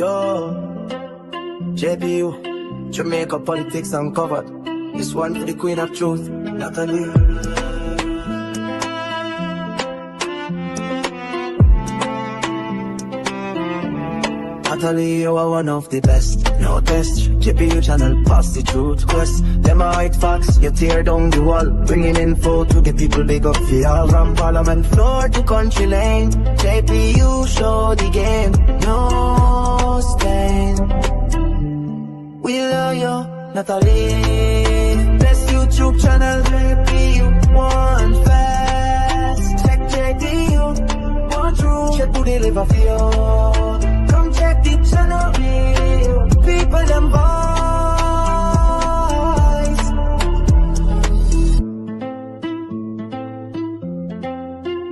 Yo, JPU, Jamaica politics uncovered. This one for the queen of truth, Natalie. Natalie, you are one of the best. No test, JPU channel, pass the truth quest. Them are hide facts, you tear down the wall. Bringing info to the people, big up for all. From parliament floor to country lane, JPU show the game. No stain. We love you, Natalie. Best YouTube channel, JPU. One fast, check JPU. One true, check who they live a feel. Come check the channel, people them voice.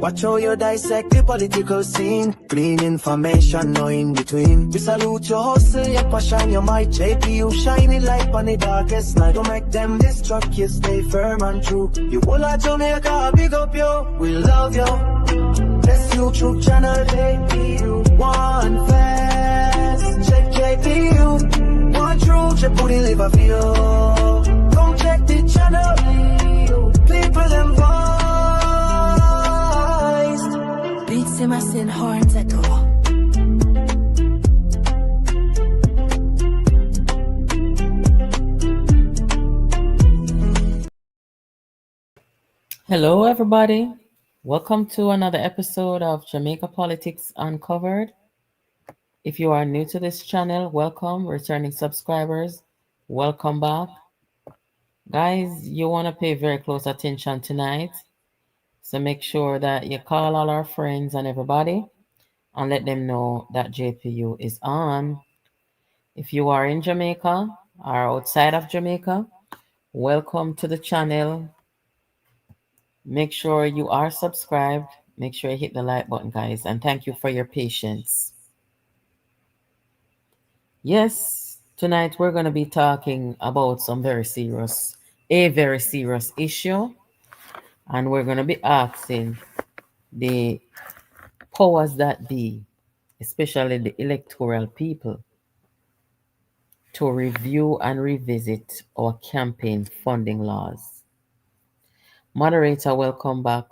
Watch how you dissect the political scene. Clean information, no in between. We salute your hustle, your passion, your might. JPU shining light on the darkest night. Don't make them distract you, stay firm and true. You all at Jamaica, big up you. We love you. Best YouTube channel, JPU. One fast, check JPU. One true, check who they live a feel. Come check the channel, people them voice. Beats him as in horns at all. Hello, everybody. Welcome to another episode of Jamaica Politics Uncovered. If you are new to this channel, welcome. Returning subscribers, welcome back. Guys, you want to pay very close attention tonight. So make sure that you call all our friends and everybody and let them know that JPU is on. If you are in Jamaica or outside of Jamaica, welcome to the channel. Make sure you are subscribed. Make sure you hit the like button, guys. And thank you for your patience. Yes, tonight we're going to be talking about a very serious issue. And we're going to be asking the powers that be, especially the electoral people, to review and revisit our campaign funding laws. Moderator, welcome back.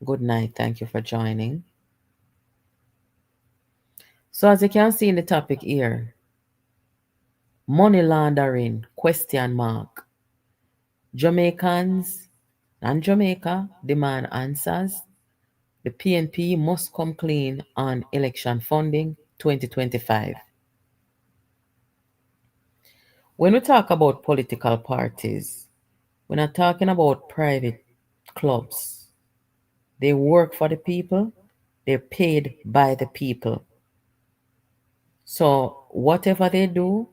Good night. Thank you for joining. So as you can see in the topic here, money laundering, question mark. Jamaicans and Jamaica demand answers. The PNP must come clean on election funding 2025. When we talk about political parties, we're not talking about private clubs. They work for the people. They're paid by the people. So whatever they do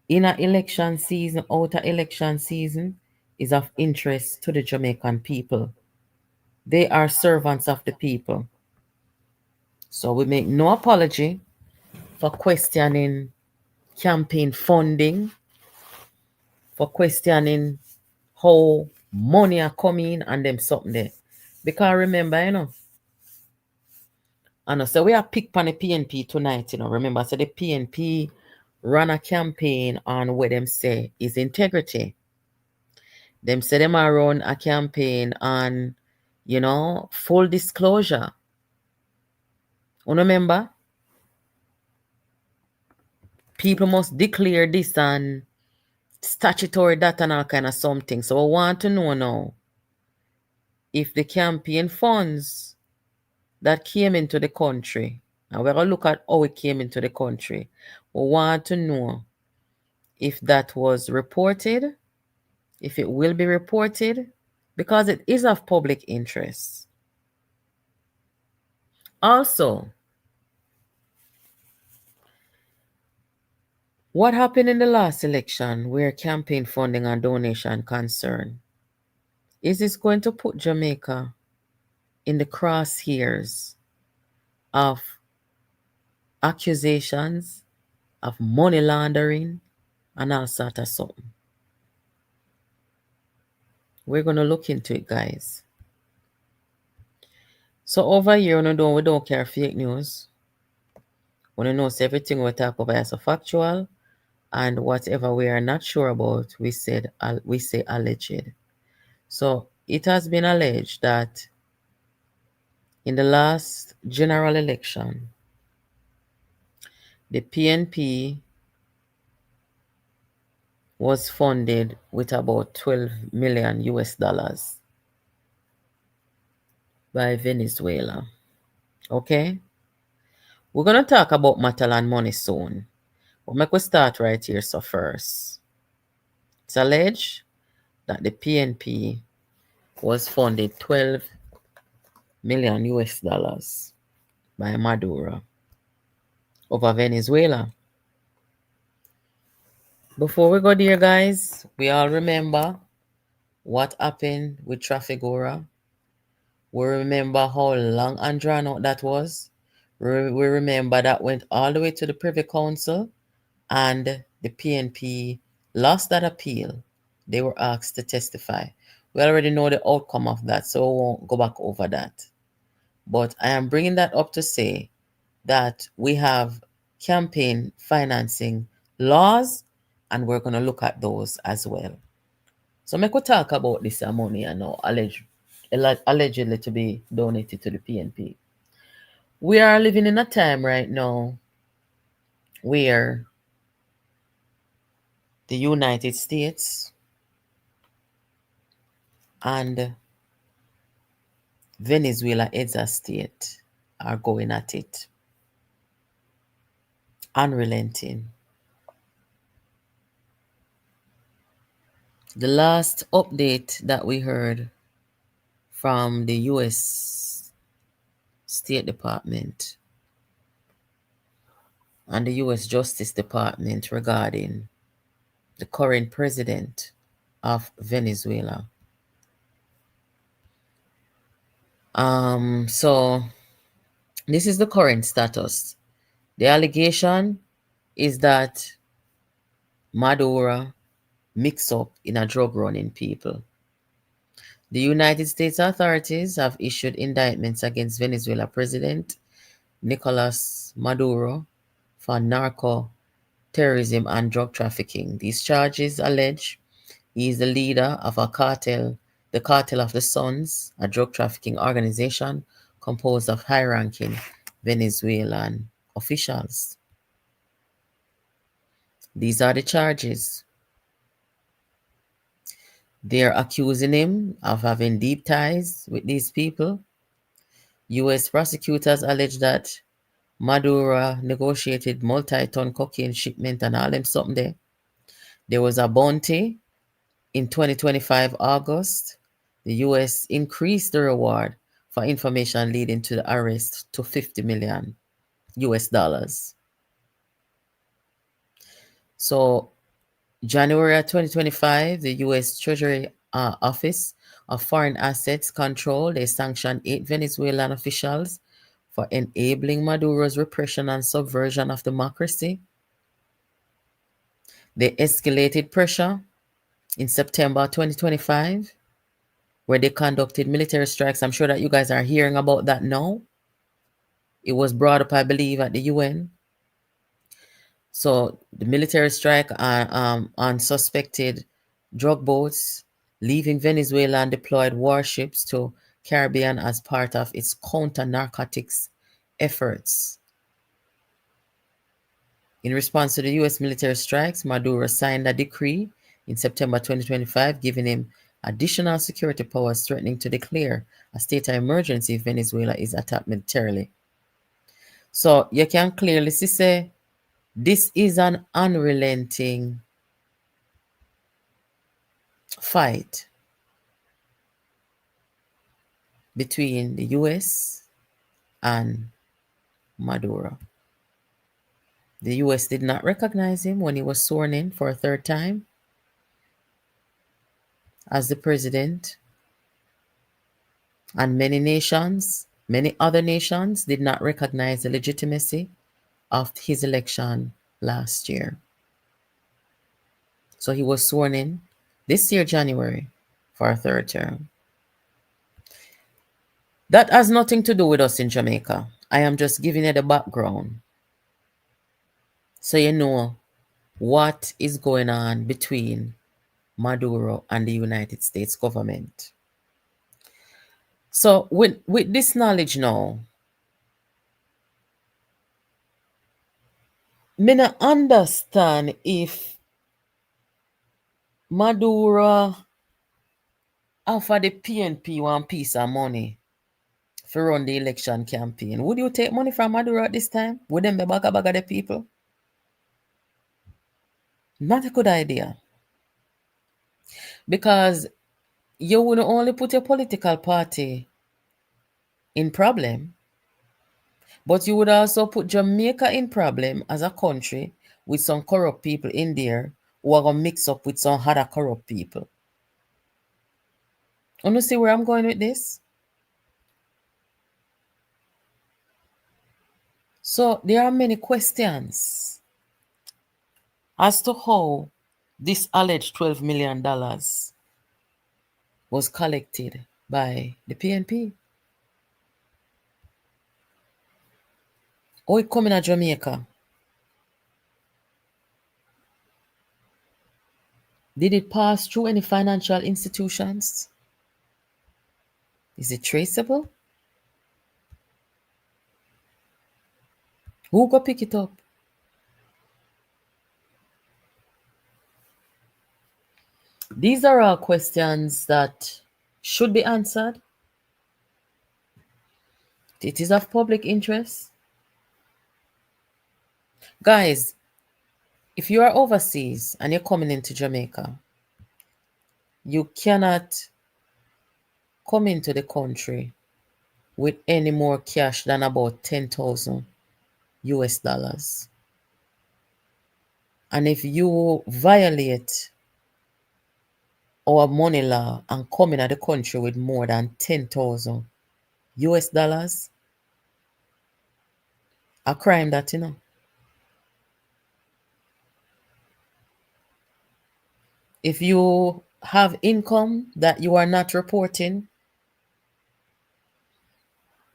in an election season, out of election season, is of interest to the Jamaican people. They are servants of the people. So we make no apology for questioning campaign funding, for questioning how money are coming and them something there. Because remember, and so we are picked on the PNP tonight, Remember, so the PNP run a campaign on what them say is integrity. Them say them are run a campaign on, full disclosure. You remember? People must declare this and statutory that and all kind of something. So I want to know now if the campaign funds that came into the country, and we're going to look at how it came into the country. We want to know if that was reported, if it will be reported, because it is of public interest. Also, what happened in the last election where campaign funding and donation concerned? Is this going to put Jamaica in the crosshairs of accusations of money laundering and all sort of something? We're going to look into it, guys. So over here, we don't care fake news. Want to know so everything we talk about is a factual, and whatever we are not sure about, we say alleged. So it has been alleged that in the last general election, the PNP was funded with about 12 million US dollars by Venezuela. Okay? We're going to talk about metal and money soon. But make we start right here. So first, it's alleged that the PNP was funded 12 million US dollars by Maduro over Venezuela. Before we go there, guys, we all remember what happened with Trafigura. We remember how long and drawn out that was. We remember that went all the way to the Privy Council, and the PNP lost that appeal. They were asked to testify. We already know the outcome of that, so we won't go back over that. But I am bringing that up to say that we have campaign financing laws, and we're going to look at those as well. So make we talk about this money and now allegedly to be donated to the PNP. We are living in a time right now where the United States and Venezuela heads of state are going at it, unrelenting. The last update that we heard from the US State Department and the US Justice Department regarding the current president of Venezuela. So this is the current status. The allegation is that Maduro mixed up in a drug run in people. The United States authorities have issued indictments against Venezuela President Nicolas Maduro for narco terrorism and drug trafficking. These charges allege he is the leader of a cartel, the Cartel of the Suns, a drug trafficking organization composed of high-ranking Venezuelan officials. These are the charges. They're accusing him of having deep ties with these people. U.S. prosecutors allege that Maduro negotiated multi-ton cocaine shipment and all them something there. There was a bounty in 2025 August. The U.S. increased the reward for information leading to the arrest to 50 million US dollars. So January 2025, the U.S. Treasury Office of Foreign Assets Control, they sanctioned 8 Venezuelan officials for enabling Maduro's repression and subversion of democracy. They escalated pressure in September 2025, where they conducted military strikes. I'm sure that you guys are hearing about that now. It was brought up, I believe, at the UN. So the military strike on suspected drug boats leaving Venezuela and deployed warships to Caribbean as part of its counter-narcotics efforts. In response to the U.S. military strikes, Maduro signed a decree in September 2025 giving him additional security powers, threatening to declare a state of emergency if Venezuela is attacked militarily. So you can clearly see this is an unrelenting fight between the US and Maduro. The US did not recognize him when he was sworn in for a third time as the president, and many other nations did not recognize the legitimacy of his election last year. So he was sworn in this year, January, for a third term. That has nothing to do with us in Jamaica. I am just giving you the background. So you know what is going on between Maduro and the United States government. So with this knowledge now, me not understand if Maduro offer the PNP one piece of money for run the election campaign. Would you take money from Maduro at this time? Would them be baga the people? Not a good idea. Because you would only put your political party in problem, but you would also put Jamaica in problem as a country with some corrupt people in there who are gonna mix up with some other corrupt people. Want to see where I'm going with this? So there are many questions as to how this alleged $12 million was collected by the PNP. Or it coming to Jamaica? Did it pass through any financial institutions? Is it traceable? Who go pick it up? These are all questions that should be answered. It is of public interest. Guys, if you are overseas and you're coming into Jamaica, you cannot come into the country with any more cash than about 10,000 US dollars. And if you violate our money law and come into the country with more than 10,000 US dollars, a crime that, you know. If you have income that you are not reporting,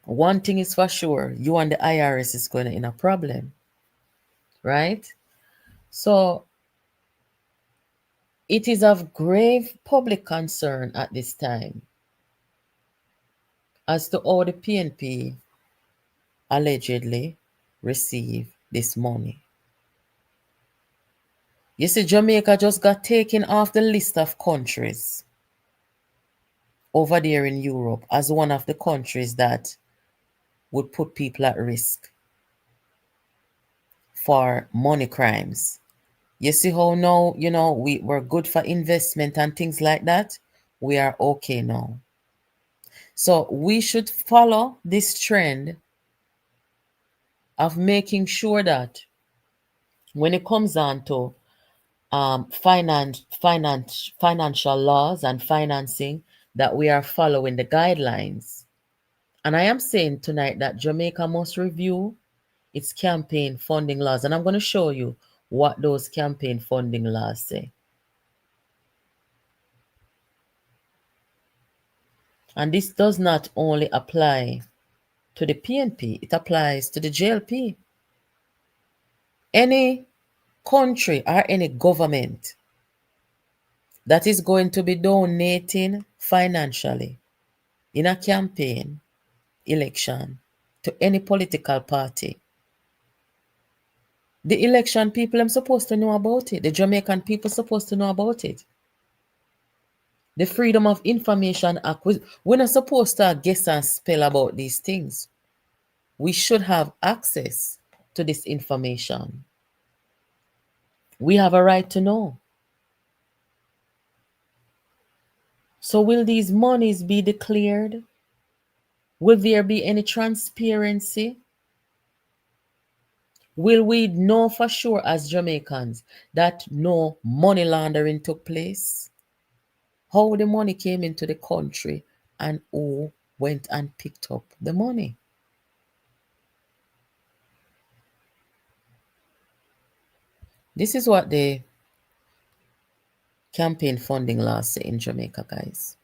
one thing is for sure, you and the IRS is going to in a problem, right? So it is of grave public concern at this time as to how the PNP allegedly received this money. You see, Jamaica just got taken off the list of countries over there in Europe as one of the countries that would put people at risk for money crimes. You see how now, you know, we're good for investment and things like that? We are okay now. So we should follow this trend of making sure that when it comes on to financial laws and financing, that we are following the guidelines. And I am saying tonight that Jamaica must review its campaign funding laws. And I'm going to show you what those campaign funding laws say. And this does not only apply to the PNP, it applies to the JLP. Any country or any government that is going to be donating financially in a campaign election to any political party, the election people are supposed to know about it. The Jamaican people are supposed to know about it. The Freedom of Information Act, we're not supposed to guess and spell about these things. We should have access to this information. We have a right to know. So will these monies be declared? Will there be any transparency? Will we know for sure as Jamaicans that no money laundering took place? How the money came into the country and who went and picked up the money? This is what the campaign funding laws say in Jamaica, guys.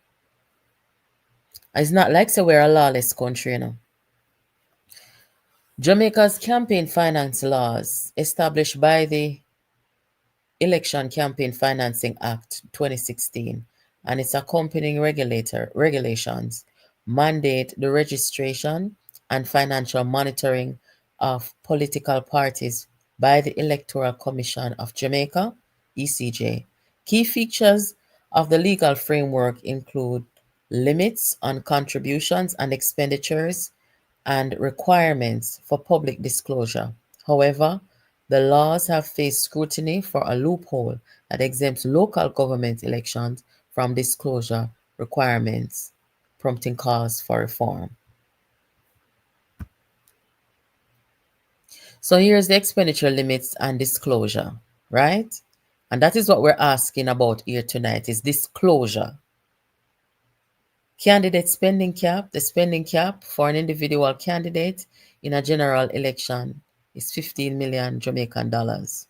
It's not like say we're a lawless country, you know. Jamaica's campaign finance laws, established by the Election Campaign Financing Act 2016 and its accompanying regulations, mandate the registration and financial monitoring of political parties by the Electoral Commission of Jamaica, ECJ. Key features of the legal framework include limits on contributions and expenditures and requirements for public disclosure. However, the laws have faced scrutiny for a loophole that exempts local government elections from disclosure requirements, prompting calls for reform. So here's the expenditure limits and disclosure, right? And that is what we're asking about here tonight is disclosure. Candidate spending cap. The spending cap for an individual candidate in a general election is 15 million Jamaican dollars.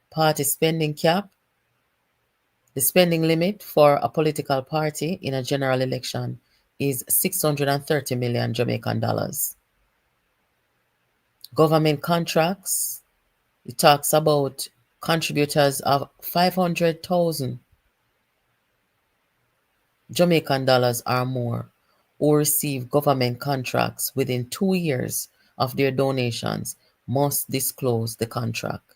Party spending cap. The spending limit for a political party in a general election is 630 million Jamaican dollars. Government contracts. It talks about contributors of 500,000 Jamaican dollars or more who receive government contracts within 2 years of their donations must disclose the contract.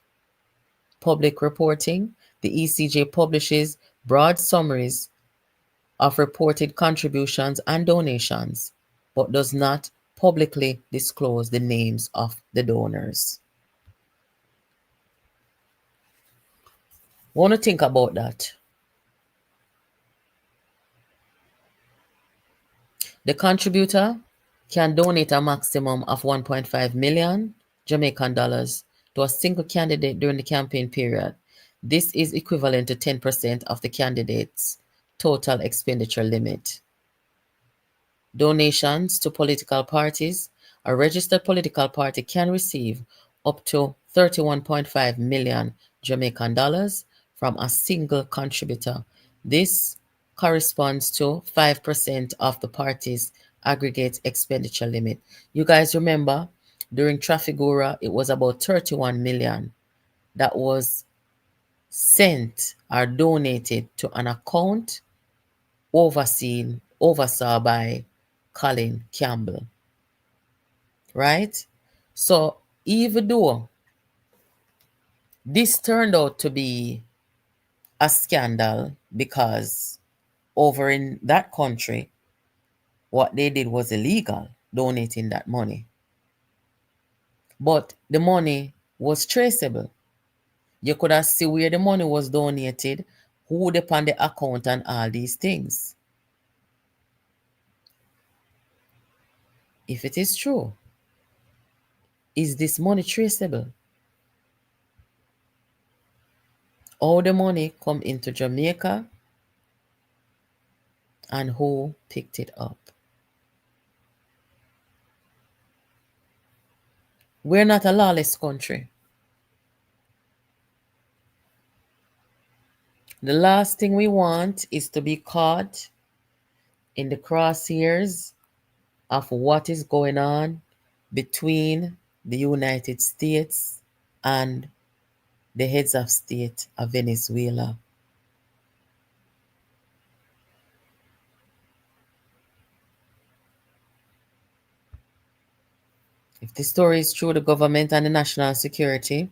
Public reporting. The ECJ publishes broad summaries of reported contributions and donations, but does not publicly disclose the names of the donors. Want to think about that. The contributor can donate a maximum of 1.5 million Jamaican dollars to a single candidate during the campaign period. This is equivalent to 10% of the candidate's total expenditure limit. Donations to political parties. A registered political party can receive up to 31.5 million Jamaican dollars from a single contributor. This corresponds to 5% of the party's aggregate expenditure limit. You guys remember during Trafigura, it was about 31 million that was sent or donated to an account oversaw by Colin Campbell, right? So even though this turned out to be a scandal because over in that country, what they did was illegal, donating that money. But the money was traceable. You could have seen where the money was donated, who upon the account and all these things. If it is true, is this money traceable? All the money come into Jamaica and who picked it up? We're not a lawless country. The last thing we want is to be caught in the crosshairs of what is going on between the United States and the heads of state of Venezuela. If the story is true, the government and the national security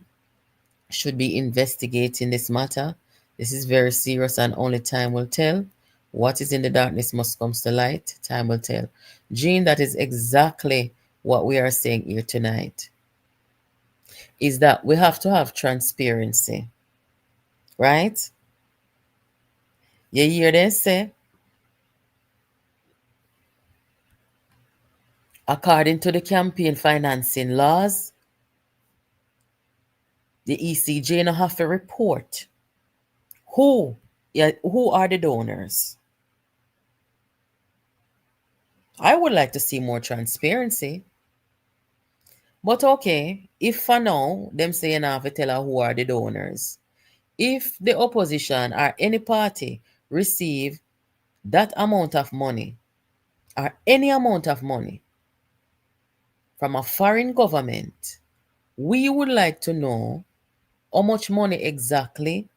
should be investigating this matter. This is very serious and only time will tell. What is in the darkness must come to light. Time will tell. Jean, that is exactly what we are saying here tonight. Is that we have to have transparency. Right? You hear them say, according to the campaign financing laws, the ECJ now have to report who are the donors. I would like to see more transparency. But okay, if for now, them say you have to tell her who are the donors. If the opposition or any party receive that amount of money or any amount of money from a foreign government. We would like to know how much money exactly,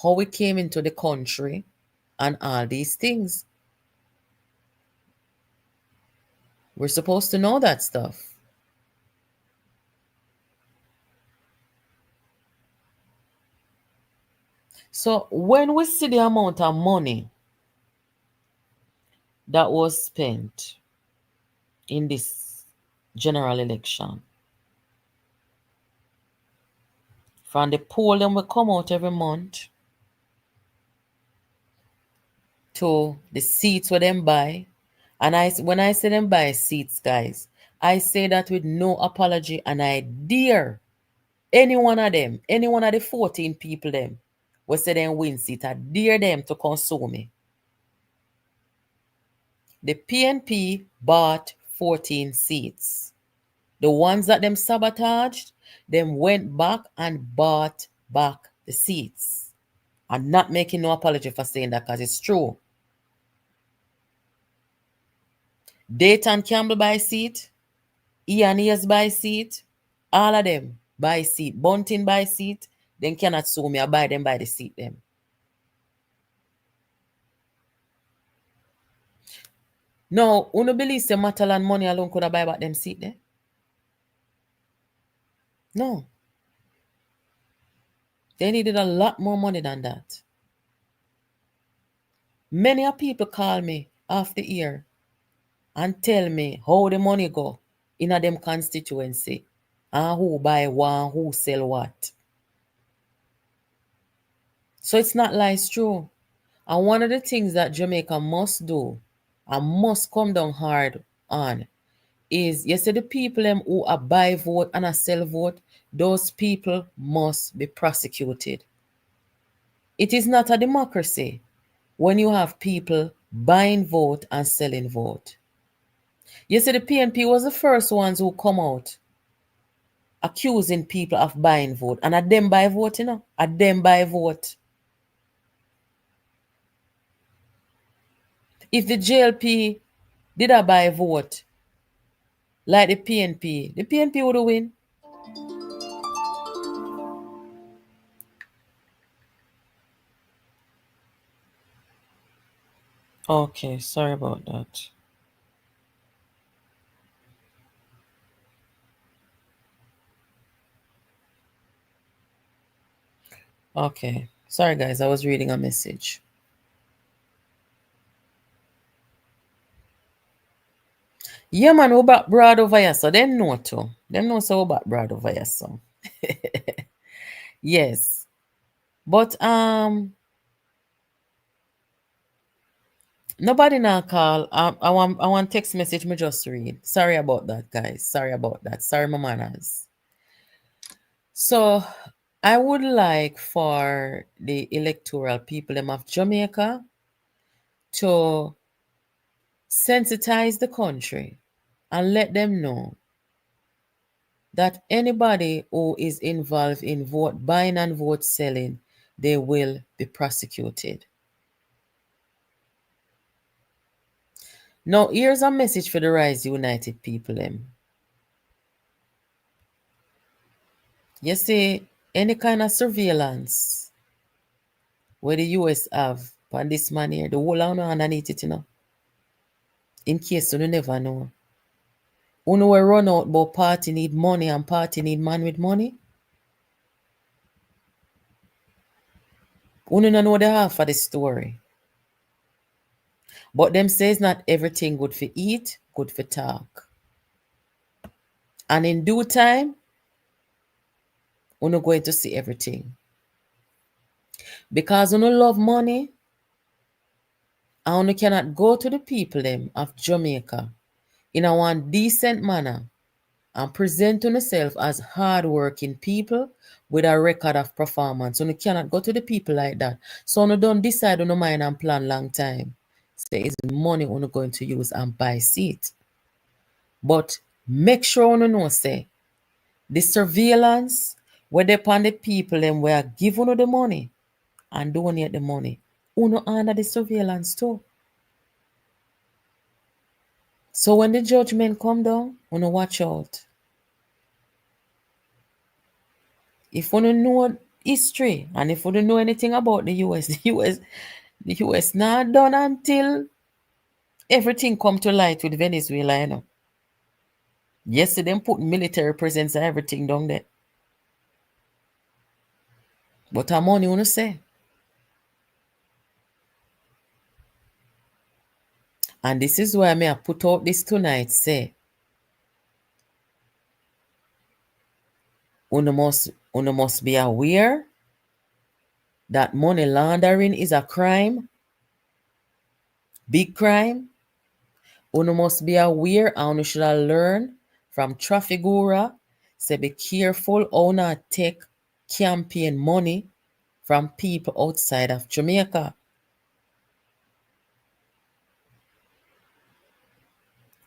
how it came into the country, and all these things. We're supposed to know that stuff. So when we see the amount of money that was spent in this general election, from the poll them will come out every month to the seats where them buy. And when I say them buy seats, guys, I say that with no apology, and I dare any one of them, any one of the 14 people them, we say them win seat, I dare them to console me. The PNP bought 14 seats. The ones that them sabotaged, them went back and bought back the seats. I'm not making no apology for saying that because it's true. Dayton Campbell buy seat, Ian Ayers buy seat, all of them buy seat. Bunting buy seat, then cannot sue me, I buy them by the seat them. Now, you don't believe say Matalan money alone could have buy back them seat there? No. They needed a lot more money than that. Many people call me after year and tell me how the money go in a them constituency and who buy what, who sell what. So it's not like it's true. And one of the things that Jamaica must do and must come down hard on is, you see the people them who are buy vote and a sell vote, those people must be prosecuted. It is not a democracy when you have people buying vote and selling vote. You see the PNP was the first ones who come out accusing people of buying vote. And at them buy vote, you know. At them buy vote. If the JLP did a buy vote like the PNP would win. Okay, sorry about that. Okay, sorry guys, I was reading a message. Yeah, man, we back broad over here, so them know too. Them know so we back broad over here, so. Yes. But nobody now call. I want text message me just read. Sorry about that, guys. Sorry about that. Sorry, my manners. So I would like for the electoral people of Jamaica to sensitize the country and let them know that anybody who is involved in vote buying and vote selling, they will be prosecuted. Now, here's a message for the Rise United people. You see, any kind of surveillance where the US have on this man here, the whole of underneath it, you know. In case you never know. You know we run out but party need money and party need man with money. You don't know the half of the story. But them says not everything good for eat, good for talk. And in due time, you're not going to see everything. Because you don't love money, and you cannot go to the people them of Jamaica in a one decent manner and present to yourself as hard-working people with a record of performance. So you cannot go to the people like that. So you don't decide on your mind and plan long time. Say it's money you're going to use and buy seat. But make sure you know, say, the surveillance where they upon the people them were giving you the money and donate the money. Uno under the surveillance too. So when the judgment come down, wanna watch out. If you don't know history and if you don't know anything about the US, the US not done until everything come to light with Venezuela, you know. Yes, them put military presence and everything down there. But I'm only wanna say. And this is why I put out this tonight, say, una must be aware that money laundering is a crime, big crime. Una must be aware and you should learn from Trafigura. Say be careful how not take campaign money from people outside of Jamaica.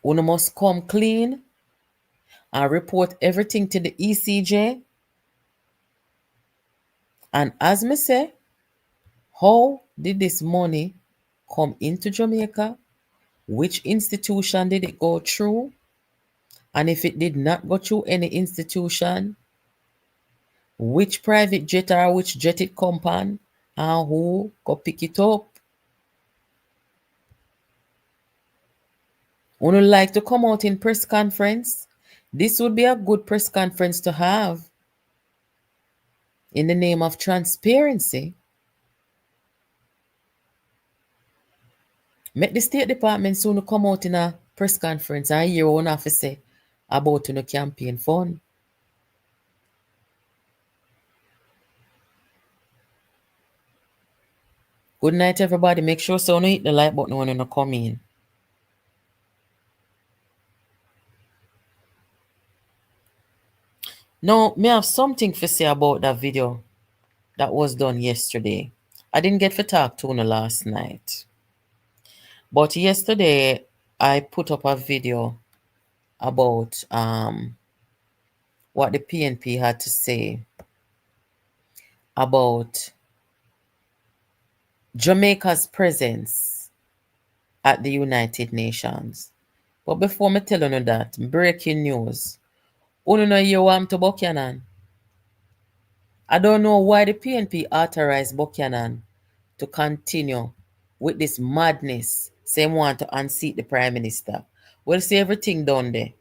Una must come clean and report everything to the ECJ. And as me say, how did this money come into Jamaica? Which institution did it go through? And if it did not go through any institution, which private jet or which jet it come on and who go pick it up? Would you like to come out in press conference? This would be a good press conference to have in the name of transparency. Make the State Department soon come out in a press conference and hear what have to say about the campaign fund. Good night, everybody. Make sure so you hit the like button when you come in. Now, me have something to say about that video that was done yesterday. I didn't get to talk to you last night. But yesterday, I put up a video about what the PNP had to say about Jamaica's presence at the United Nations. But before me tell you that, breaking news. You know you want to Buchanan. I don't know why the PNP authorized Buchanan to continue with this madness. Same want to unseat the Prime Minister. We'll see everything done there.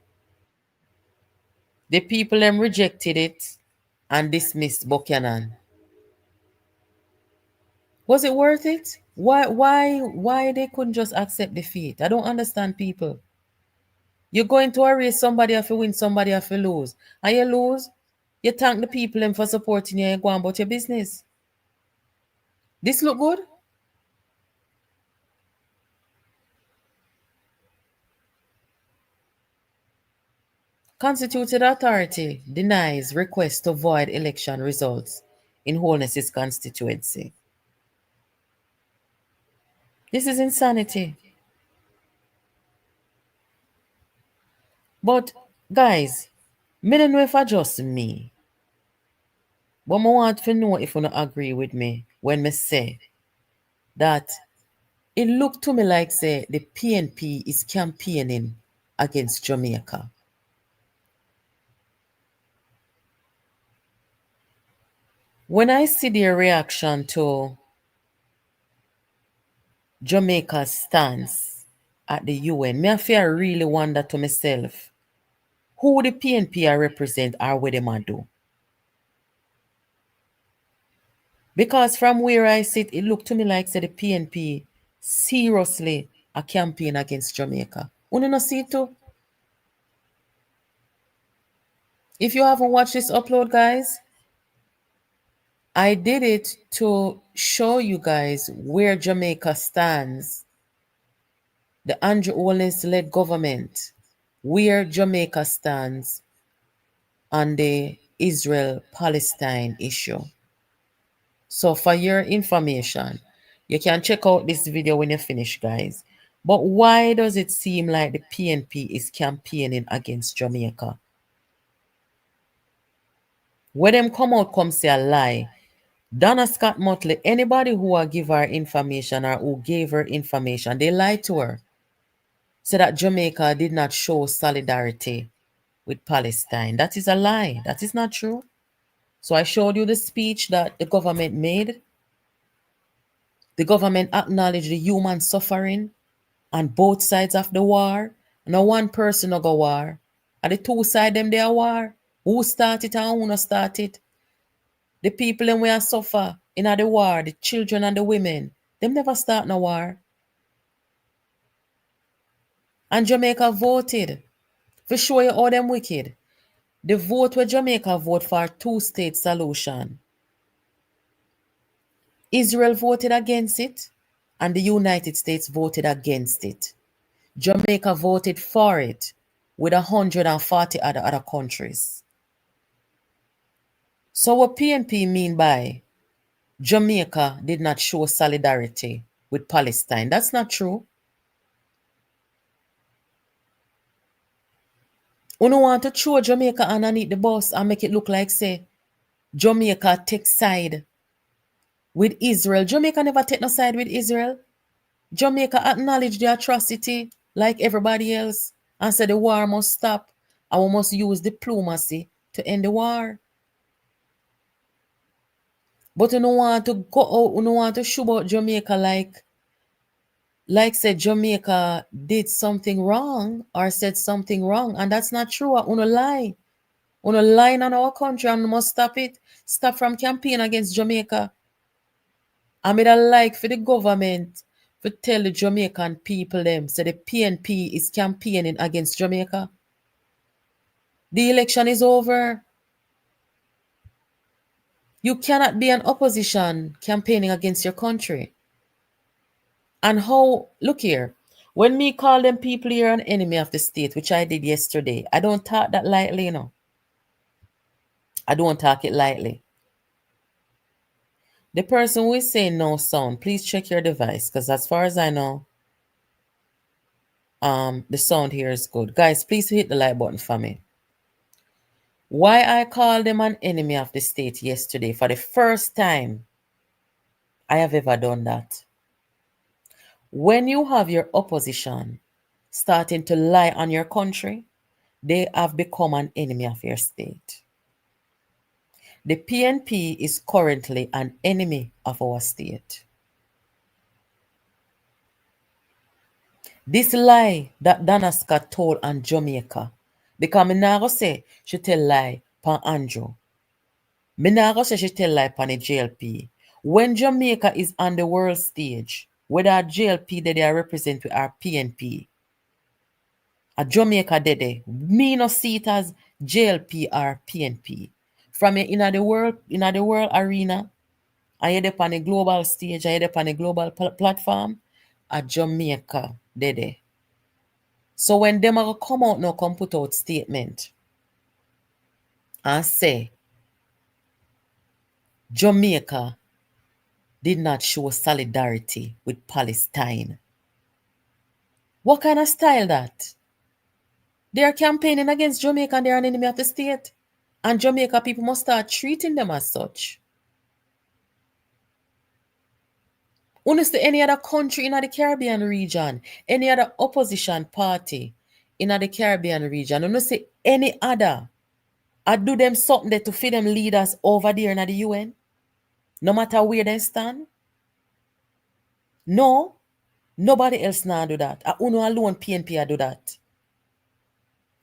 The people them rejected it and dismissed Buchanan. Was it worth it? Why they couldn't just accept defeat? I don't understand people. You're going to a race, somebody have to win, somebody have to lose. And you lose, you thank the people them for supporting you, you go on about your business. This look good? Constituted authority denies request to void election results in Holness's constituency. This is insanity. But guys, me don't know if I just me. But I want to know if you don't agree with me when me say that it looked to me like say the PNP is campaigning against Jamaica. When I see their reaction to Jamaica's stance at the UN, me I really wonder to myself who the PNP are represent or what them a do. Because from where I sit, it looked to me like say the PNP seriously a campaign against Jamaica. You not see it too? If you haven't watched this upload, guys, I did it to show you guys where Jamaica stands. The Andrew Holness-led government, where Jamaica stands on the Israel-Palestine issue. So for your information, you can check out this video when you finish, guys. But why does it seem like the PNP is campaigning against Jamaica? When them come out, come say a lie. Donna Scott Motley, anybody who will give her information or who gave her information, they lie to her. said that Jamaica did not show solidarity with Palestine. That is a lie. That is not true. So I showed you the speech that the government made. The government acknowledged the human suffering on both sides of the war. No one person no go war. And the two side them they are war. Who start it and who not start it? The people them we are suffer in the war, the children and the women, them never start no war. And Jamaica voted. For show you all them wicked. The vote where Jamaica vote for two-state solution. Israel voted against it, and the United States voted against it. Jamaica voted for it with 140 other countries. So what PNP mean by Jamaica did not show solidarity with Palestine? That's not true. You don't want to throw Jamaica underneath the bus and make it look like, say, Jamaica take side with Israel. Jamaica never take no side with Israel. Jamaica acknowledge the atrocity like everybody else and said the war must stop and we must use diplomacy to end the war. But you don't want to go out, you don't want to show about Jamaica like said Jamaica did something wrong or said something wrong, and that's not true. I want to lie. On a line on our country and must stop it. Stop from campaign against Jamaica. I made a like for the government to tell the Jamaican people them so the PNP is campaigning against Jamaica. The election is over. You cannot be an opposition campaigning against your country. And how, look here, when me call them people here an enemy of the state, which I did yesterday, I don't talk that lightly, you know. I don't talk it lightly. The person who is saying no sound, please check your device, because as far as I know, the sound here is good. Guys, please hit the like button for me. Why I called them an enemy of the state yesterday for the first time I have ever done that. When you have your opposition starting to lie on your country, they have become an enemy of your state. The PNP is currently an enemy of our state. This lie that Donna Scott told on Jamaica, because me nah go say she tell lie pan Andrew. Me nah go say she tell lie pan the JLP. When Jamaica is on the world stage, whether JLP that they represent with our PNP, a Jamaica dede, me no see it as JLP or PNP. From in the world arena, I head up on the global stage, I head up on the global platform, a Jamaica dede. So when them are come out now, come put out statement and say Jamaica did not show solidarity with Palestine. What kind of style that? They are campaigning against Jamaica and they are an enemy of the state. And Jamaica people must start treating them as such. Honestly, any other country in the Caribbean region, any other opposition party in the Caribbean region, honestly, any other, I do them something there to feed them leaders over there in the UN, no matter where they stand. No, nobody else now do that. Uno alone PNP do that.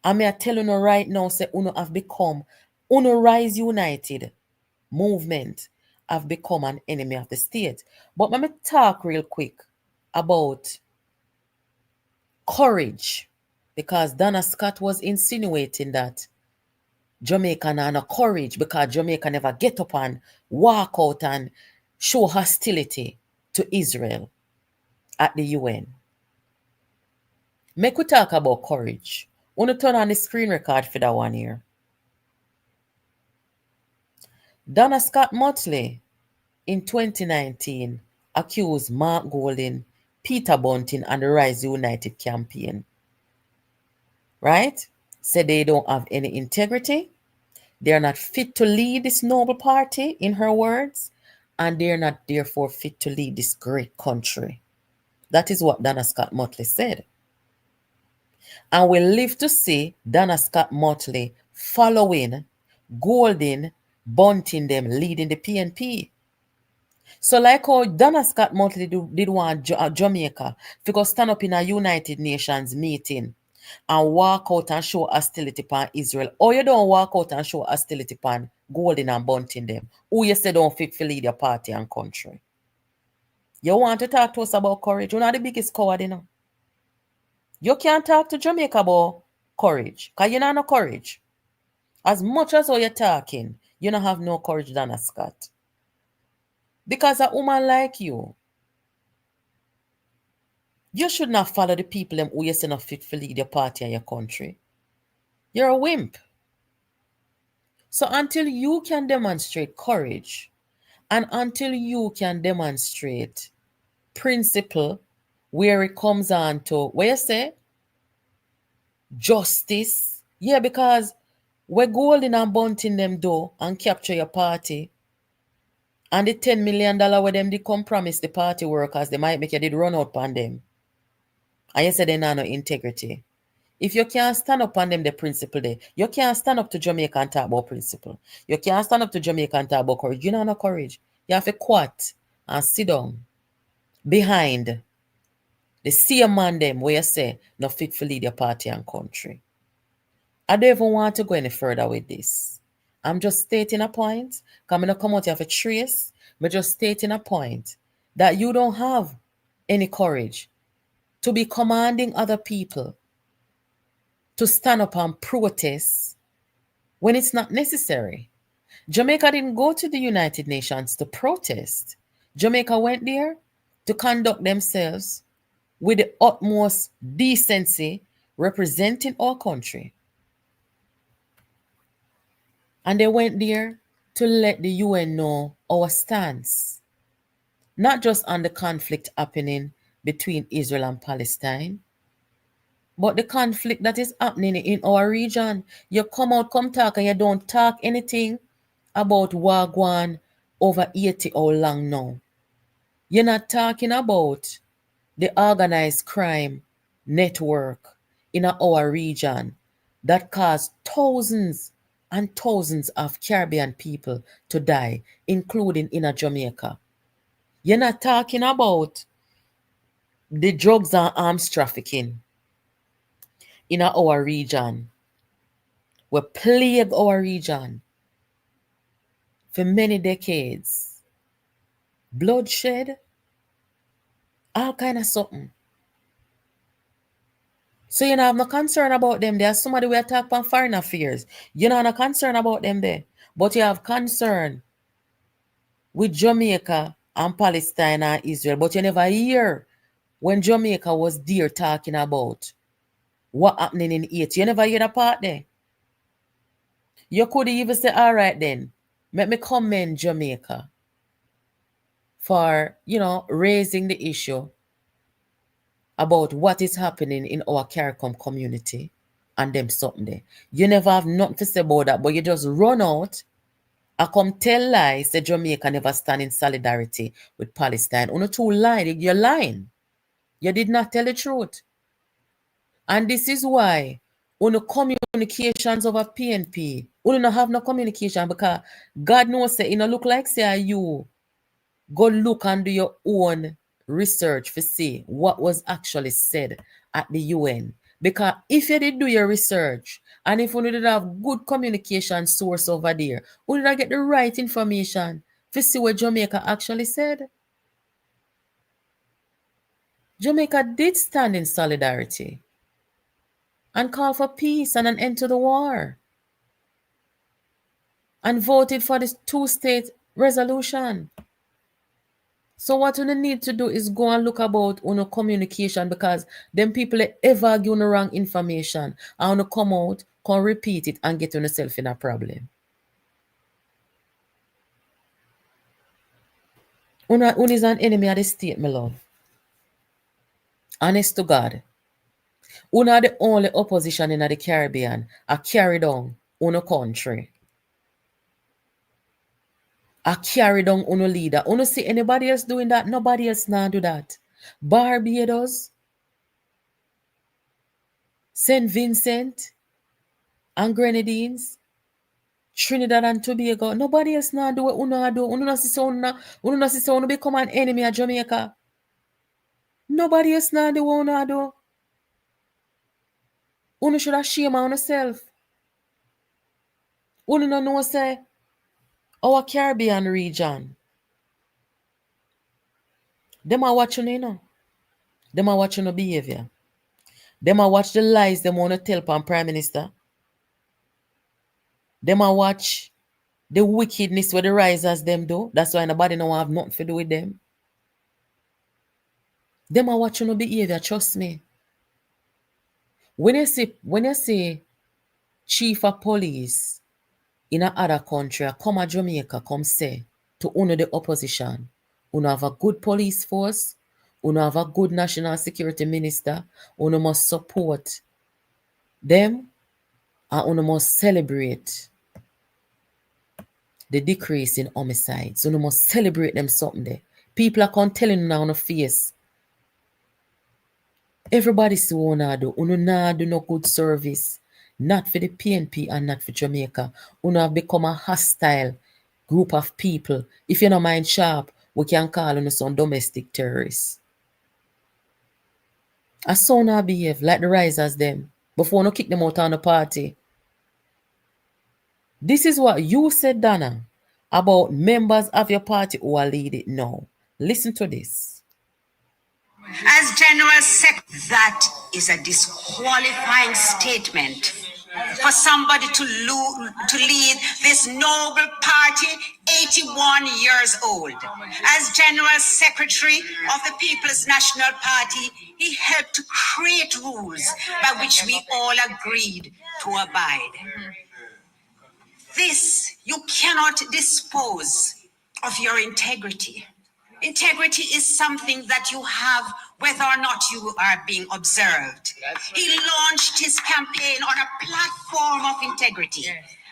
I may tell you right now, say Uno have become, Uno Rise United movement have become an enemy of the state. But let me talk real quick about courage, because Donna Scott was insinuating that Jamaica had no courage because Jamaica never get up and walk out and show hostility to Israel at the UN. Make we talk about courage. Want to turn on the screen record for that one here. Donna Scott Motley in 2019 accused Mark Golding, Peter Bunting, and the Rise United campaign. Right? Said they don't have any integrity. They are not fit to lead this noble party, in her words, and they are not therefore fit to lead this great country. That is what Donna Scott Motley said. And we live to see Donna Scott Motley following Golding, bunting them, leading the PNP. So like how Donna Scott Motley did want Jamaica to go stand up in a United Nations meeting and walk out and show hostility upon Israel. Or you don't walk out and show hostility upon Golding and bunting them. Who you say don't fit for lead your party and country. You want to talk to us about courage? You're not the biggest coward, you know. You can't talk to Jamaica about courage. Because you don't have no courage. As much as how you're talking, you don't have no courage, Donna Scott. Because a woman like you should not follow the people who you say not fit for lead your party and your country. You're a wimp. So until you can demonstrate courage and until you can demonstrate principle where it comes on to, where you say, justice. Yeah, because we're golden and bunting them though and capture your party. And the $10 million where them they come promise the party workers, they might make you did run out on them. And you say they not no integrity. If you can't stand up on them the principle there, you can't stand up to Jamaica and talk about principle. You can't stand up to Jamaica and talk about courage. You don't have no courage. You have to quit and sit down behind the same man them where you say no fit for lead your party and country. I don't even want to go any further with this. I'm just stating a point. Coming to come out here for trace, but just stating a point that you don't have any courage to be commanding other people to stand up and protest when it's not necessary. Jamaica didn't go to the United Nations to protest. Jamaica went there to conduct themselves with the utmost decency, representing our country. And they went there to let the UN know our stance, not just on the conflict happening between Israel and Palestine, but the conflict that is happening in our region. You come out, come talk, and you don't talk anything about Wagwan over 80 how long now. You're not talking about the organized crime network in our region that caused thousands and thousands of Caribbean people to die, including in Jamaica. You're not talking about the drugs and arms trafficking in our region. We plague our region for many decades. Bloodshed, all kind of something. So you don't have no concern about them. There's somebody we attack on foreign affairs. You don't have no concern about them there. But you have concern with Jamaica and Palestine and Israel. But you never hear when Jamaica was there talking about what happening in Haiti. You never hear that part there. You could even say, all right then, let me commend Jamaica for, raising the issue about what is happening in our CARICOM community and them something there. You never have nothing to say about that, but you just run out and come tell lies that Jamaica never stand in solidarity with Palestine. Uno two lied, you're lying. You did not tell the truth. And this is why uno communications over PNP, uno no have no communication because God knows say, look like say you go look and do your own research to see what was actually said at the UN. Because if you did do your research and if you did have good communication source over there, you did get the right information to see what Jamaica actually said. Jamaica did stand in solidarity and call for peace and an end to the war and voted for this two-state resolution. So what you need to do is go and look about communication because them people ever give you wrong information and come out, come repeat it and get yourself in a problem. Una is an enemy of the state, my love. Honest to God. Una the only opposition in the Caribbean are carried on uno country. I carry down uno leader. Uno see anybody else doing that? Nobody else now do that. Barbados, St. Vincent and Grenadines, Trinidad and Tobago. Nobody else now do what uno do. Uno no see so uno become an enemy of Jamaica. Nobody else now do what uno do. Uno should have shame on yourself. Uno no know say our Caribbean region. Them are watching you know. Them are watching your behavior. Them are watch the lies them want to tell upon Prime Minister. Them are watch the wickedness where the risers them do. That's why nobody no have nothing to do with them. Them are watching your behavior, trust me. When you see chief of police in a other country come to Jamaica, come say to uno the opposition, uno have a good police force, uno have a good national security minister, uno must support them, and uno must celebrate the decrease in homicides. Uno must celebrate them something there. People are come telling you now on the face. Everybody see what uno do. Uno nah do no good service. Not for the PNP and not for Jamaica. Uno have become a hostile group of people. If you don't mind sharp, we can call uno some domestic terrorists. I saw uno behave like the risers them before uno kick them out on the party. This is what you said, Donna, about members of your party who are leading it now. Listen to this. As General Secretary, that is a disqualifying statement for somebody to lead this noble party, 81 years old. As General Secretary of the People's National Party, he helped to create rules by which we all agreed to abide. This, you cannot dispose of your integrity. Integrity is something that you have whether or not you are being observed. He launched his campaign on a platform of integrity,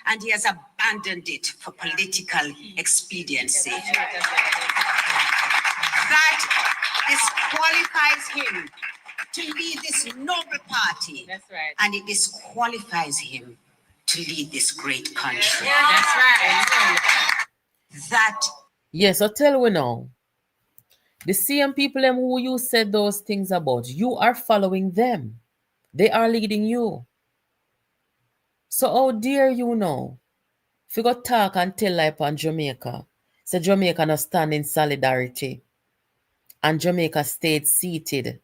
and he has abandoned it for political expediency. That disqualifies him to lead this noble party. That's right. And it disqualifies him to lead this great country. That's right. That. Yes, so tell we now. The same people them who you said those things about, you are following them. They are leading you. So how dare you know? If you go talk and tell like on Jamaica, say Jamaica no stand in solidarity. And Jamaica stayed seated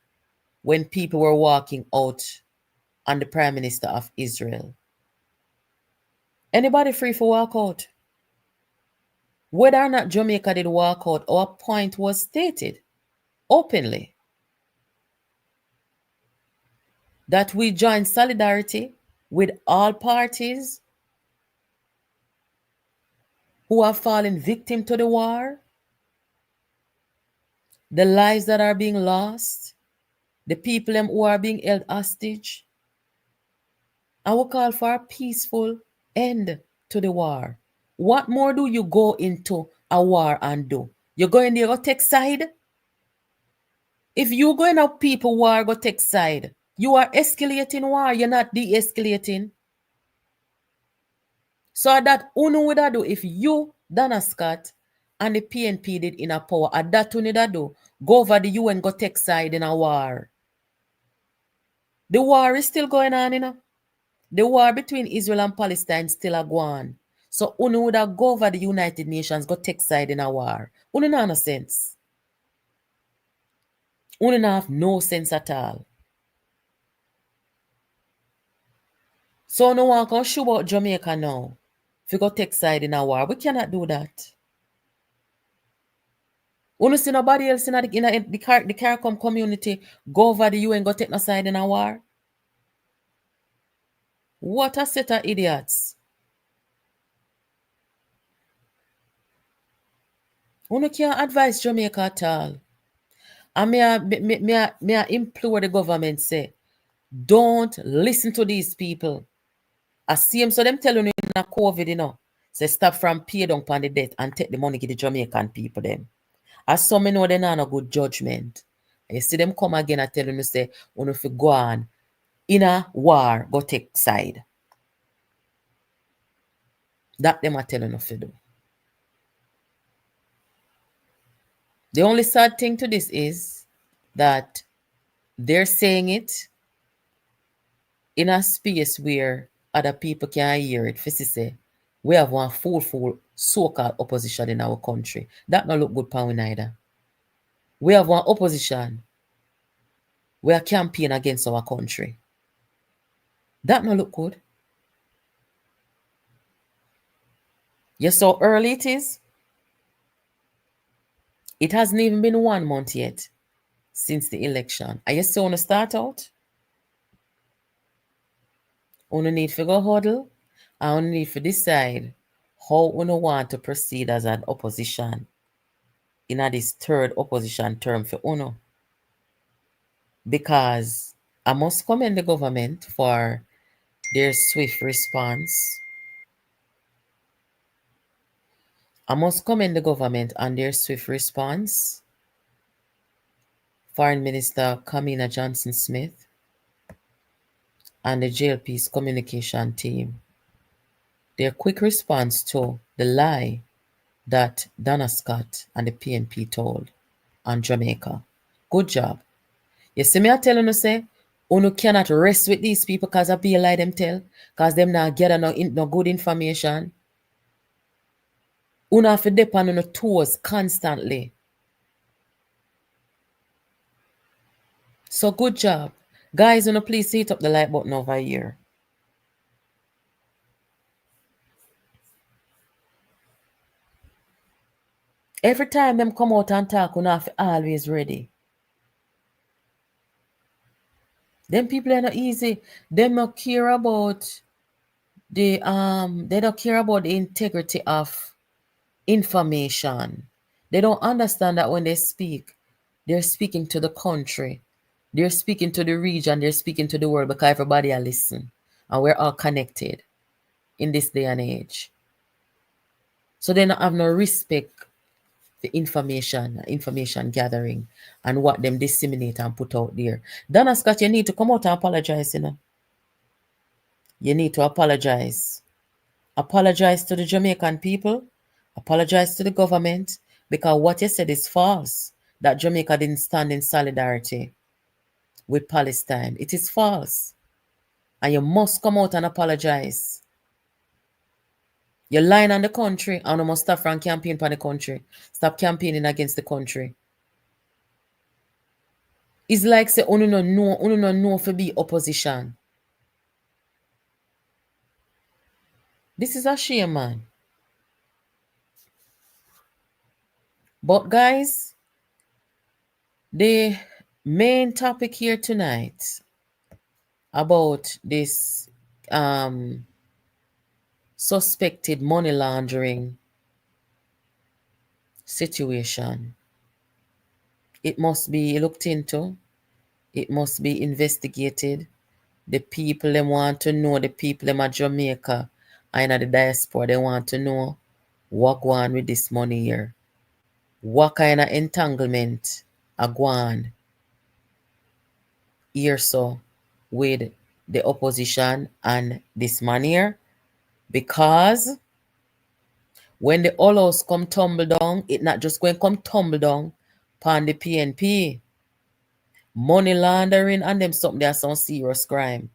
when people were walking out on the Prime Minister of Israel. Anybody free for walk out? Whether or not Jamaica did walk out, our point was stated openly that we join solidarity with all parties who are falling victim to the war, the lives that are being lost, the people who are being held hostage. I will call for a peaceful end to the war. What more do you go into a war and do? You're going there to take side? If you going up people war go take side, you are escalating war, you're not de-escalating. So that uno would do if you, Donna Scott, and the PNP did in a power, at that uno do, go over the UN go take side in a war. The war is still going on, you know. The war between Israel and Palestine still a go on. So uno would have go over the United Nations, go take side in a war. Uno no sense. Uno no have no sense at all. So no one can show about Jamaica now. If you go take side in a war, we cannot do that. Uno see nobody else in the CARICOM community go over the UN, go take no side in a war. What a set of idiots. Uno can't advise Jamaica at all. And may I implore the government, say, don't listen to these people. I see them, so them telling you in a COVID, you know, say stop from pay down upon the debt and take the money to the Jamaican people them. As some know they not a good judgment. And you see them come again and tell you, say, if you go on in a war go take side. That them are telling us to do. The only sad thing to this is that they're saying it in a space where other people can hear it. For say, we have one full so-called opposition in our country. That not look good for we neither. We have one opposition. We are campaigning against our country. That not look good. You saw early it is. It hasn't even been 1 month yet since the election. Are you still want to start out? Una need to go huddle and una need to decide how una want to proceed as an opposition in this third opposition term for una. Because I must commend the government for their swift response. I must commend the government on their swift response. Foreign Minister Kamina Johnson-Smith and the JLP's communication team. Their quick response to the lie that Donna Scott and the PNP told on Jamaica. Good job. You see me I tell you say, you cannot rest with these people because of be a lie them tell, because them not get no good information. You have to depend on your toes constantly. So good job. Guys, please hit up the like button over here. Every time them come out and talk, you have to always ready. Them people are not easy. Them not care about they don't care about the integrity of information. They don't understand that when they speak, they're speaking to the country, they're speaking to the region, they're speaking to the world, because everybody are listen, and we're all connected in this day and age. So they don't have no respect for information gathering and what them disseminate and put out there. Donna Scott, you need to come out and apologize, You need to apologize. Apologize to the Jamaican people. Apologize to the government, because what you said is false. That Jamaica didn't stand in solidarity with Palestine. It is false. And you must come out and apologize. You're lying on the country, and you must stop from campaigning for the country. Stop campaigning against the country. It's like say, you don't know for be opposition. This is a shame, man. But guys, the main topic here tonight about this suspected money laundering situation, it must be looked into. It must be investigated. The people them want to know, the people them at Jamaica and at the diaspora, they want to know what go on with this money here. What kind of entanglement are go on here so with the opposition and this man here. Because when the all house come tumble down, it not just going to come tumble down upon the PNP. Money laundering and them something that's some serious crime.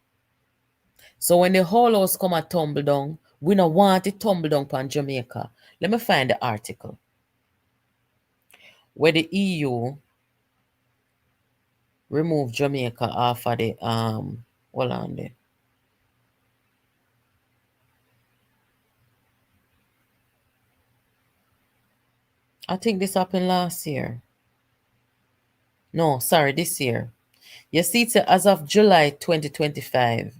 So when the whole house come and tumble down, we don't want it tumble down upon Jamaica. Let me find the article where the EU removed Jamaica off of the hold on there. I think this happened last year. No, sorry, this year. You see, it's as of July 2025,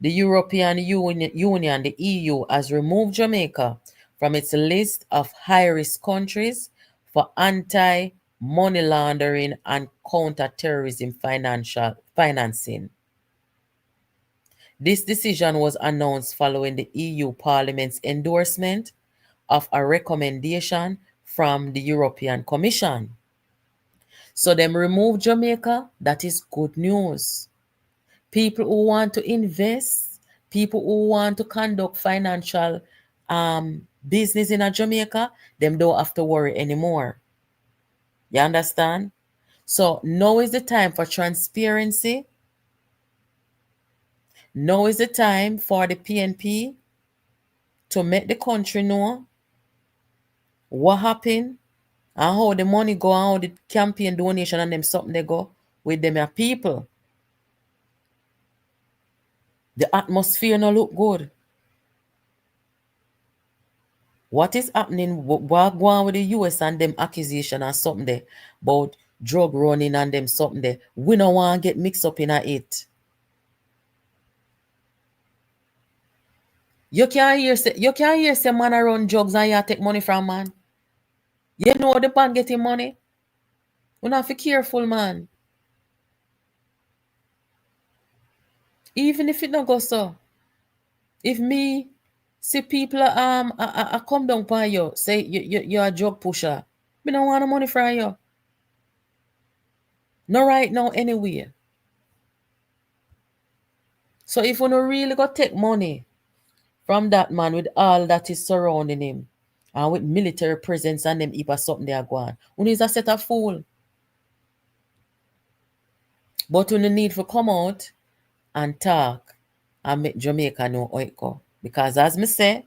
the European Union, the EU, has removed Jamaica from its list of high-risk countries for anti-money laundering and counter-terrorism financing. This decision was announced following the EU Parliament's endorsement of a recommendation from the European Commission. So them remove Jamaica, that is good news. people who want to invest, people who want to conduct financial business in a Jamaica, them don't have to worry anymore. You understand? So now is the time for transparency. Now is the time for the PNP to make the country know what happened and how the money go and how the campaign donation and them something they go with them people. The atmosphere no look good. What is happening? What go on with the US and them accusation and something there about drug running and them something there? We don't want to get mixed up in it. You can't hear say man run drugs and you take money from man. You know the man getting money. You have to be careful, man. Even if it not go so. If me see people I come down by you, say you're a drug pusher, me don't want the money from you. Not right now anyway. So if you don't really go take money from that man with all that is surrounding him and with military presence and them heap of something they are going, you is a set of fool. But you need to come out and talk and make Jamaica know how it go. Because as me say,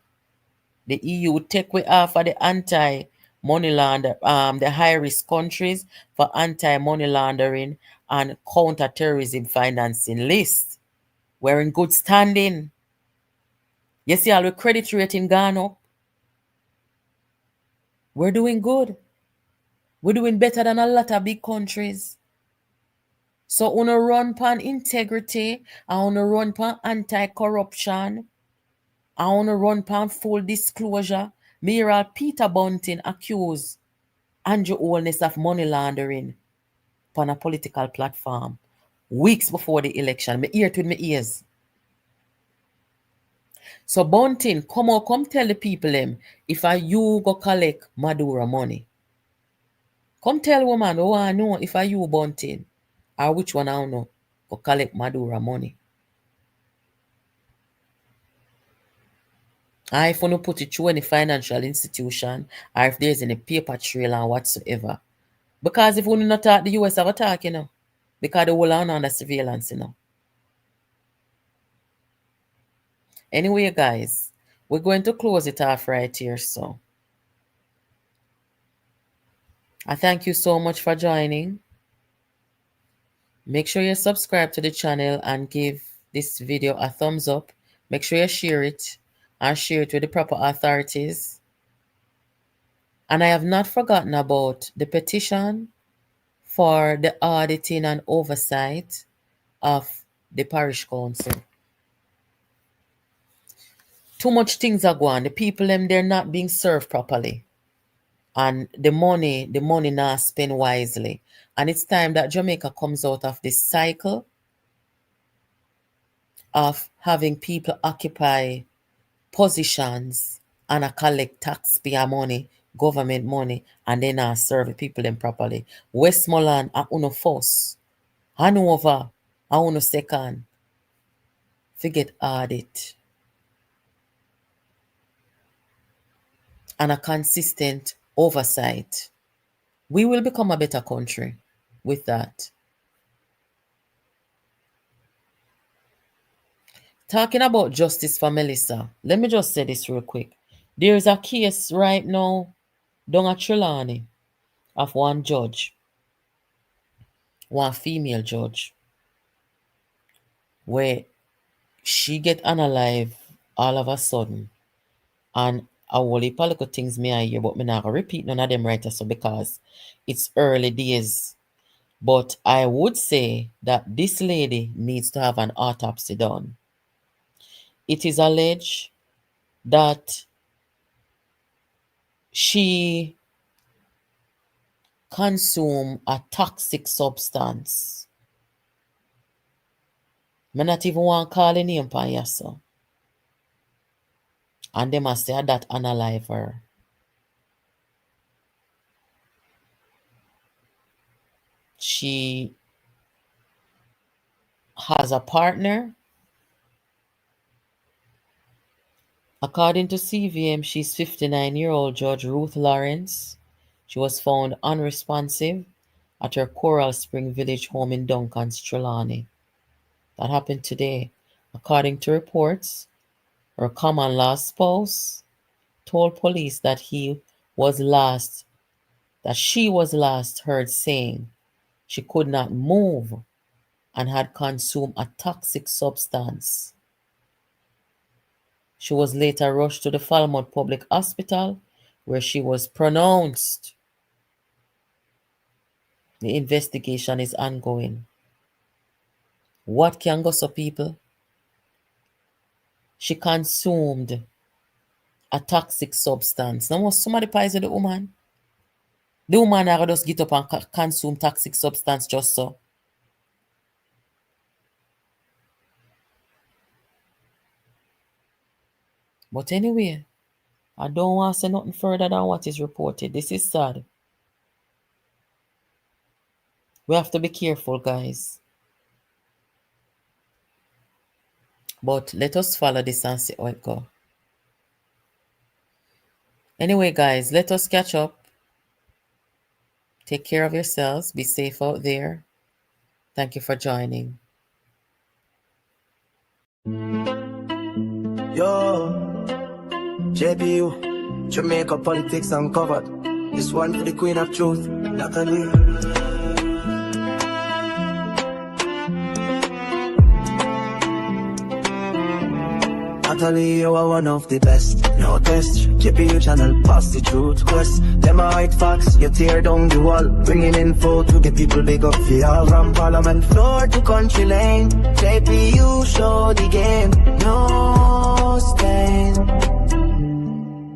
the EU take away off of the anti-money launder, the high-risk countries for anti-money laundering and counter-terrorism financing list. We're in good standing. You see, our credit rating gone up. We're doing good. We're doing better than a lot of big countries. So, wanna run pan integrity, I wanna run pan anti-corruption, I wanna run pan full disclosure. Mayoral Peter Bunting accused Andrew Holness of money laundering on a political platform weeks before the election. Me hear it with my ears. So Bunting, come tell the people them if you go collect Madura money. Come tell woman, oh I know if you Bunting or which one I don't know go collect Madura money. I if you put it through any financial institution or if there's any paper trail or whatsoever. Because if we not talk, the US have attack, you know. Because the whole under surveillance, you know. Anyway, guys, we're going to close it off right here. So I thank you so much for joining. Make sure you subscribe to the channel and give this video a thumbs up. Make sure you share it and share it with the proper authorities. And I have not forgotten about the petition for the auditing and oversight of the parish council. Too much things are going. The people them they're not being served properly. And the money not spent wisely. And it's time that Jamaica comes out of this cycle of having people occupy positions and collect taxpayer money, government money, and then serve the people them properly. Westmoreland are uno first. Hanover are uno second. Forget audit. And a consistent oversight. We will become a better country with that. Talking about justice for Melissa, let me just say this real quick. There is a case right now down at Trelawney of one judge, one female judge, where she get unalive all of a sudden. And a whole heap of little things me I hear, but me not gonna repeat none of them right so because it's early days. But I would say that this lady needs to have an autopsy done. It is alleged that she consumed a toxic substance. Me not even want to call the name for you, so. And they must say that unalive her. She has a partner. According to CVM, she's 59-year-old Judge Ruth Lawrence. She was found unresponsive at her Coral Spring Village home in Duncan's, Trelawney. That happened today. According to reports, her common-law spouse told police that she was last heard saying she could not move and had consumed a toxic substance. She was later rushed to the Falmouth Public Hospital, where she was pronounced. The investigation is ongoing. What can go so, people? She consumed a toxic substance. Now, was somebody poison the woman? The woman never just get up and consume toxic substance just so. But anyway, I don't want to say nothing further than what is reported. This is sad. We have to be careful, guys. But let us follow this and see how it goes. Anyway, guys, let us catch up. Take care of yourselves. Be safe out there. Thank you for joining. Yo, JPU, Jamaica Politics Uncovered. This one for the Queen of Truth, Natalie. Natalie, you are one of the best. No test, JPU channel, pass the truth quest. Them are right facts, you tear down the wall. Bringing info to the people big up for all. From Parliament floor to country lane, JPU show the game. No stain.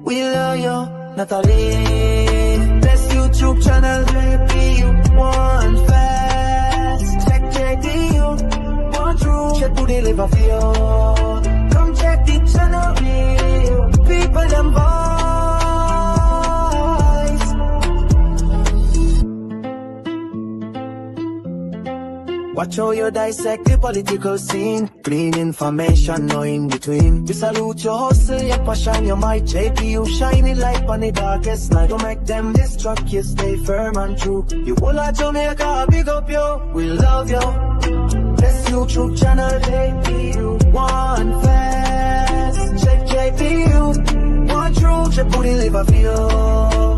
We love you, Natalie. Bless YouTube channel, JPU one fast. Check JPU, one true. Check who they live for you. Come check the channel, people them voice. Watch how you dissect the political scene. Clean information, no in between. We salute your hustle, your passion, your might. JPU shining light on the darkest night. Don't make them distract you, stay firm and true. You all of Jamaica, big up you, we love you. Bless YouTube channel, JPU one fast. Check JPU one true, check who they live for you.